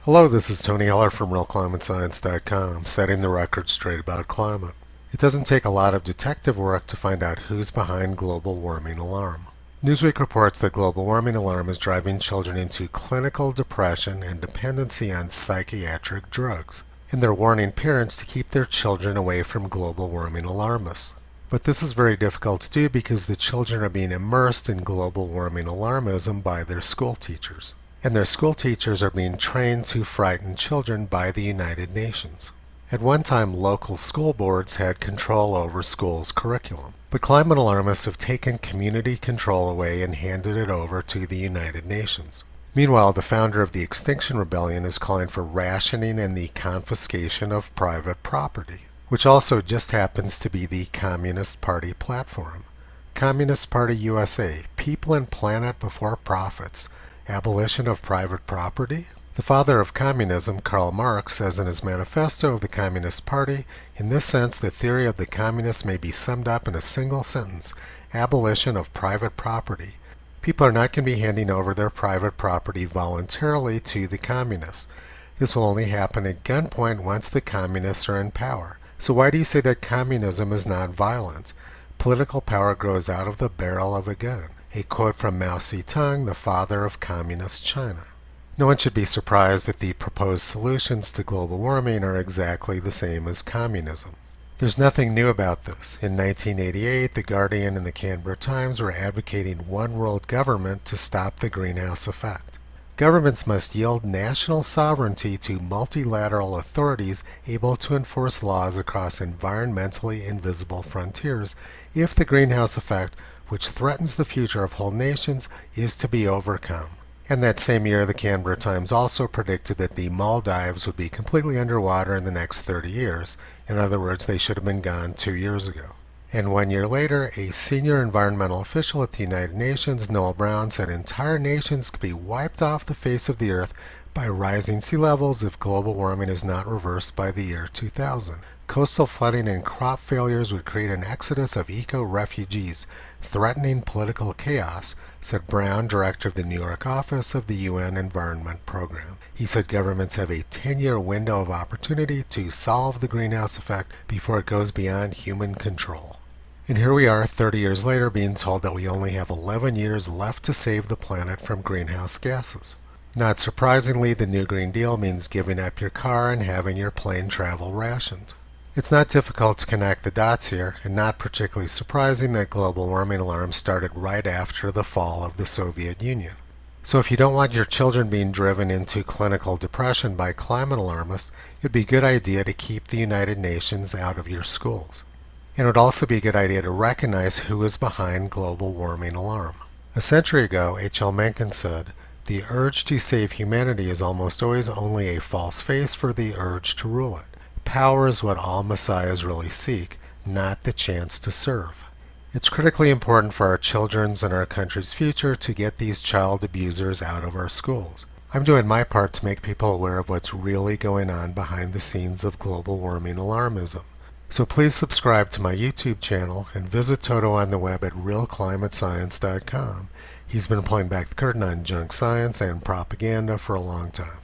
Hello, this is Tony Heller from RealClimateScience.com, setting the record straight about climate. It doesn't take a lot of detective work to find out who's behind global warming alarm. Newsweek reports that global warming alarm is driving children into clinical depression and dependency on psychiatric drugs, and they're warning parents to keep their children away from global warming alarmists. But this is very difficult to do because the children are being immersed in global warming alarmism by their school teachers. And their school teachers are being trained to frighten children by the United Nations. At one time, local school boards had control over schools' curriculum, but climate alarmists have taken community control away and handed it over to the United Nations. Meanwhile, the founder of the Extinction Rebellion is calling for rationing and the confiscation of private property, which also just happens to be the Communist Party platform. Communist Party USA, people and planet before profits. Abolition of private property? The father of communism, Karl Marx, says in his manifesto of the Communist Party, in this sense the theory of the communists may be summed up in a single sentence: abolition of private property. People are not going to be handing over their private property voluntarily to the communists. This will only happen at gunpoint once the communists are in power. So why do you say that communism is not violent? Political power grows out of the barrel of a gun. A quote from Mao Zedong, the father of communist China. No one should be surprised that the proposed solutions to global warming are exactly the same as communism. There's nothing new about this. In 1988, The Guardian and the Canberra Times were advocating one world government to stop the greenhouse effect. Governments must yield national sovereignty to multilateral authorities able to enforce laws across environmentally invisible frontiers if the greenhouse effect, which threatens the future of whole nations, is to be overcome. And that same year, the Canberra Times also predicted that the Maldives would be completely underwater in the next 30 years. In other words, they should have been gone 2 years ago. And 1 year later, a senior environmental official at the United Nations, Noel Brown, said entire nations could be wiped off the face of the earth by rising sea levels if global warming is not reversed by the year 2000. Coastal flooding and crop failures would create an exodus of eco-refugees, threatening political chaos, said Brown, director of the New York office of the UN Environment Program. He said governments have a 10-year window of opportunity to solve the greenhouse effect before it goes beyond human control. And here we are 30 years later being told that we only have 11 years left to save the planet from greenhouse gases. Not surprisingly, the New Green Deal means giving up your car and having your plane travel rationed. It's not difficult to connect the dots here, and not particularly surprising that global warming alarms started right after the fall of the Soviet Union. So if you don't want your children being driven into clinical depression by climate alarmists, it would be a good idea to keep the United Nations out of your schools. And it would also be a good idea to recognize who is behind global warming alarm. A century ago, H.L. Mencken said, "The urge to save humanity is almost always only a false face for the urge to rule it. Power is what all messiahs really seek, not the chance to serve." It's critically important for our children's and our country's future to get these child abusers out of our schools. I'm doing my part to make people aware of what's really going on behind the scenes of global warming alarmism. So please subscribe to my YouTube channel and visit Toto on the web at RealClimateScience.com. He's been pulling back the curtain on junk science and propaganda for a long time.